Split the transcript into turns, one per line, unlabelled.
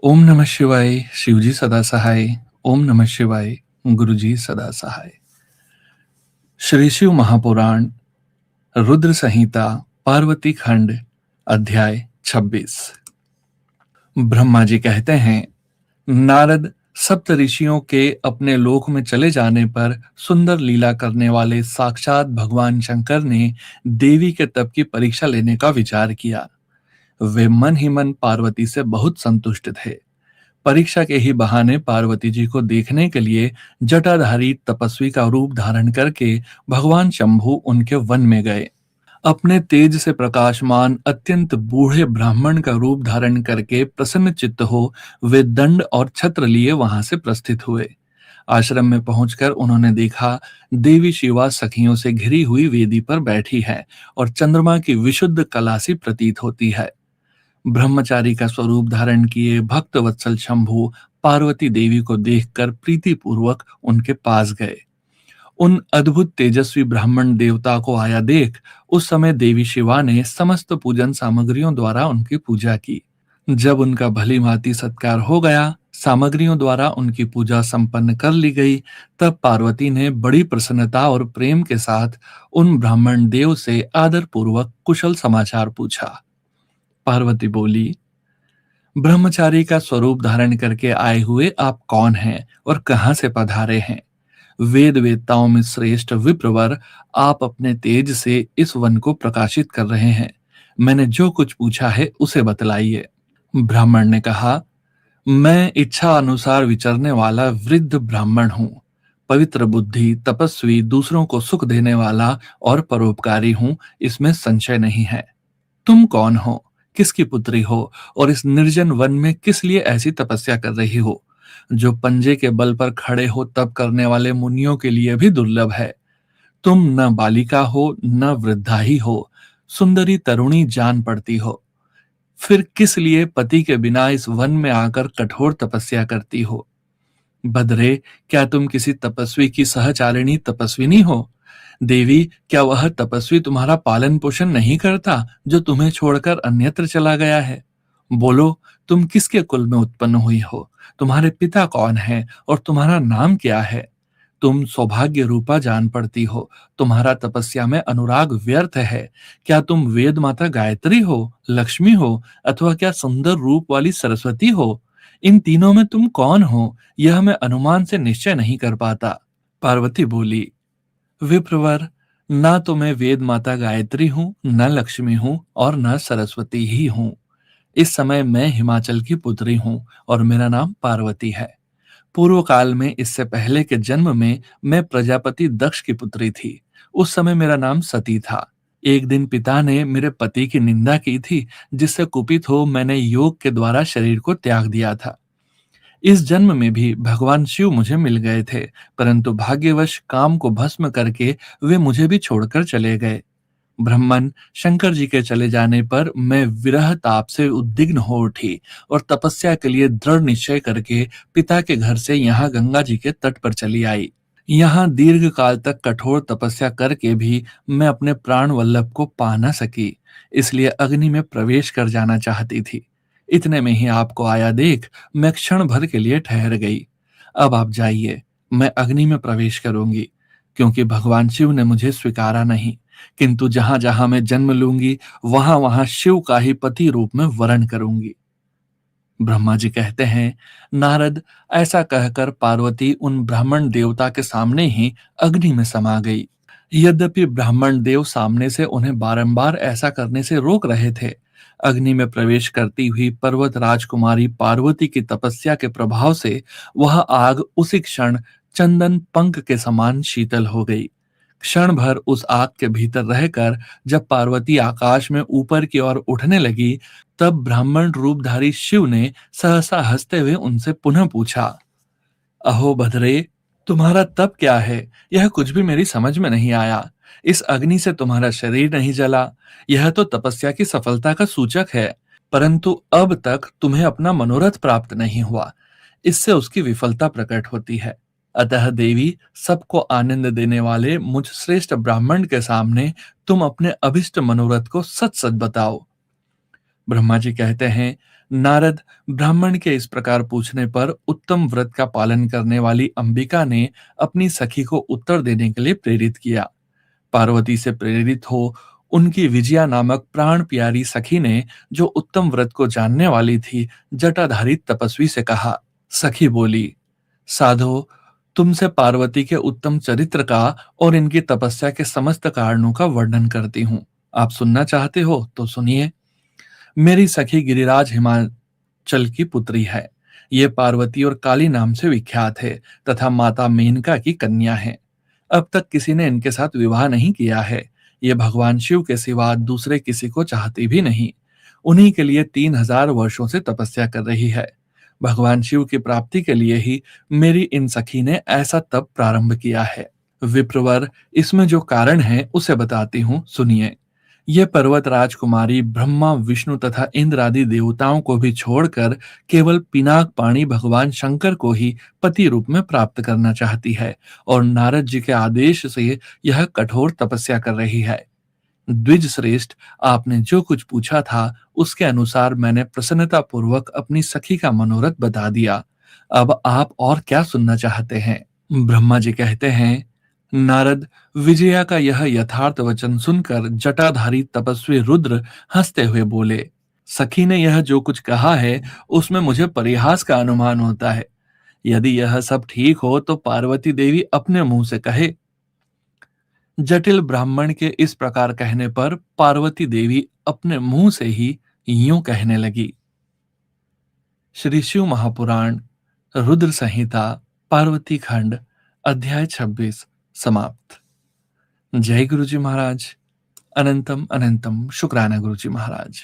ओम नमः शिवाय, शिवजी सदा सहाय। ओम नमः शिवाय, गुरुजी सदा सहाय। श्री शिव महापुराण, रुद्र संहिता, पार्वती खंड, अध्याय 26। ब्रह्मा जी कहते हैं, नारद, सप्त ऋषियों के अपने लोक में चले जाने पर सुंदर लीला करने वाले साक्षात भगवान शंकर ने देवी के तप की परीक्षा लेने का विचार किया। वे मन ही मन पार्वती से बहुत संतुष्ट थे। परीक्षा के ही बहाने पार्वती जी को देखने के लिए जटाधारी तपस्वी का रूप धारण करके भगवान शंभु उनके वन में गए। अपने तेज से प्रकाशमान अत्यंत बूढ़े ब्राह्मण का रूप धारण करके प्रसन्न चित्त हो वे दंड और छत्र लिए वहां से प्रस्थित हुए। आश्रम में पहुंचकर उन्होंने देखा, देवी शिवा सखियों से घिरी हुई वेदी पर बैठी है और चंद्रमा की विशुद्ध कला सी प्रतीत होती है। ब्रह्मचारी का स्वरूप धारण किए भक्त वत्सल शंभु पार्वती देवी को देखकर प्रीति पूर्वक उनके पास गए। उन अद्भुत तेजस्वी ब्राह्मण देवता को आया देख उस समय देवी शिवा ने समस्त पूजन सामग्रियों द्वारा उनकी पूजा की। जब उनका भली भांति सत्कार हो गया, सामग्रियों द्वारा उनकी पूजा संपन्न कर ली गई, तब पार्वती ने बड़ी प्रसन्नता और प्रेम के साथ उन ब्राह्मण देव से आदर पूर्वक कुशल समाचार पूछा। पार्वती बोली, ब्रह्मचारी का स्वरूप धारण करके आए हुए आप कौन हैं और कहां से पधारे हैं? वेद वेदताओं में श्रेष्ठ विप्रवर, आप अपने तेज से इस वन को प्रकाशित कर रहे हैं। मैंने जो कुछ पूछा है उसे बतलाइए। ब्राह्मण ने कहा, मैं इच्छा अनुसार विचरने वाला वृद्ध ब्राह्मण हूँ। पवित्र बुद्धि, तपस्वी, दूसरों को सुख देने वाला और परोपकारी हूँ, इसमें संशय नहीं है। तुम कौन हो, किसकी पुत्री हो और इस निर्जन वन में किस लिए ऐसी तपस्या कर रही हो, जो पंजे के बल पर खड़े हो तप करने वाले मुनियों के लिए भी दुर्लभ है। तुम न बालिका हो न वृद्धा ही हो, सुंदरी तरुणी जान पड़ती हो। फिर किस लिए पति के बिना इस वन में आकर कठोर तपस्या करती हो? भद्रे, क्या तुम किसी तपस्वी की सहचारिणी तपस्विनी हो? देवी, क्या वह तपस्वी तुम्हारा पालन पोषण नहीं करता जो तुम्हें छोड़कर अन्यत्र चला गया है? बोलो, तुम किसके कुल में उत्पन्न हुई हो? तुम्हारे पिता कौन है और तुम्हारा नाम क्या है? तुम सौभाग्य रूपा जान पड़ती हो, तुम्हारा तपस्या में अनुराग व्यर्थ है। क्या तुम वेद माता गायत्री हो, लक्ष्मी हो, अथवा क्या सुंदर रूप वाली सरस्वती हो? इन तीनों में तुम कौन हो, यह मैं अनुमान से निश्चय नहीं कर पाता। पार्वती बोली, विप्रवर, ना तो मैं वेद माता गायत्री हूँ, न लक्ष्मी हूँ और न सरस्वती ही हूँ। इस समय मैं हिमाचल की पुत्री हूँ और मेरा नाम पार्वती है। पूर्व काल में, इससे पहले के जन्म में, मैं प्रजापति दक्ष की पुत्री थी। उस समय मेरा नाम सती था। एक दिन पिता ने मेरे पति की निंदा की थी, जिससे कुपित हो मैंने योग के द्वारा शरीर को त्याग दिया था। इस जन्म में भी भगवान शिव मुझे मिल गए थे, परंतु भाग्यवश काम को भस्म करके वे मुझे भी छोड़कर चले गए। ब्रह्मन, शंकर जी के चले जाने पर मैं विरह ताप से उद्विग्न हो उठी और तपस्या के लिए दृढ़ निश्चय करके पिता के घर से यहाँ गंगा जी के तट पर चली आई। यहाँ दीर्घ काल तक कठोर तपस्या करके भी मैं अपने प्राण वल्लभ को पा न सकी, इसलिए अग्नि में प्रवेश कर जाना चाहती थी। इतने में ही आपको आया देख मैं क्षण भर के लिए ठहर गई। अब आप जाइए, मैं अग्नि में प्रवेश करूंगी, क्योंकि भगवान शिव ने मुझे स्वीकारा नहीं, किंतु जहां जहां मैं जन्म लूंगी वहां वहां शिव का ही पति रूप में वरण करूंगी। ब्रह्मा जी कहते हैं, नारद, ऐसा कहकर पार्वती उन ब्राह्मण देवता के सामने ही अग्नि में समा गई। यद्यपि ब्राह्मण देव सामने से उन्हें बारंबार ऐसा करने से रोक रहे थे, अग्नि में प्रवेश करती हुई पर्वत राजकुमारी पार्वती की तपस्या के प्रभाव से वह आग उसी क्षण चंदन पंख के समान शीतल हो गई। क्षण भर उस आग के भीतर रहकर जब पार्वती आकाश में ऊपर की ओर उठने लगी, तब ब्राह्मण रूपधारी शिव ने सहसा हंसते हुए उनसे पुनः पूछा, अहो भद्रे, तुम्हारा तप क्या है? यह कुछ भी मेरी समझ में नहीं आया। इस अग्नि से तुम्हारा शरीर नहीं जला, यह तो तपस्या की सफलता का सूचक है, परंतु अब तक तुम्हें अपना मनोरथ प्राप्त नहीं हुआ, इससे उसकी विफलता प्रकट होती है। अतः देवी, सबको आनंद देने वाले मुझ श्रेष्ठ ब्राह्मण के सामने तुम अपने अभिष्ट मनोरथ को सच सच बताओ। ब्रह्मा जी कहते हैं, नारद, ब्राह्मण के इस प्रकार पूछने पर उत्तम व्रत का पालन करने वाली अंबिका ने अपनी सखी को उत्तर देने के लिए प्रेरित किया। पार्वती से प्रेरित हो उनकी विजया नामक प्राण प्यारी सखी ने, जो उत्तम व्रत को जानने वाली थी, जटाधारी तपस्वी से कहा। सखी बोली, साधो, तुमसे पार्वती के उत्तम चरित्र का और इनकी तपस्या के समस्त कारणों का वर्णन करती हूँ। आप सुनना चाहते हो तो सुनिए। मेरी सखी गिरिराज हिमाचल की पुत्री है। ये पार्वती और काली नाम से विख्यात है तथा माता मेनका की कन्या है। अब तक किसी ने इनके साथ विवाह नहीं किया है। ये भगवान शिव के सिवा दूसरे किसी को चाहती भी नहीं। उन्हीं के लिए 3000 वर्षों से तपस्या कर रही है। भगवान शिव की प्राप्ति के लिए ही मेरी इन सखी ने ऐसा तप प्रारंभ किया है। विप्रवर, इसमें जो कारण है उसे बताती हूँ, सुनिए। यह पर्वत राजकुमारी ब्रह्मा, विष्णु तथा इंद्र आदि देवताओं को भी छोड़कर केवल पिनाक पाणी भगवान शंकर को ही पति रूप में प्राप्त करना चाहती है और नारद जी के आदेश से यह कठोर तपस्या कर रही है। द्विज श्रेष्ठ, आपने जो कुछ पूछा था उसके अनुसार मैंने प्रसन्नता पूर्वक अपनी सखी का मनोरथ बता दिया। अब आप और क्या सुनना चाहते हैं? ब्रह्मा जी कहते हैं, नारद, विजया का यह यथार्थ वचन सुनकर जटाधारी तपस्वी रुद्र हंसते हुए बोले, सखी ने यह जो कुछ कहा है उसमें मुझे परिहास का अनुमान होता है। यदि यह सब ठीक हो तो पार्वती देवी अपने मुंह से कहे। जटिल ब्राह्मण के इस प्रकार कहने पर पार्वती देवी अपने मुंह से ही यूं कहने लगी। श्री शिव महापुराण रुद्र संहिता पार्वती खंड अध्याय 26 समाप्त। जय गुरुजी महाराज। अनंतम अनंतम शुक्राना गुरुजी महाराज।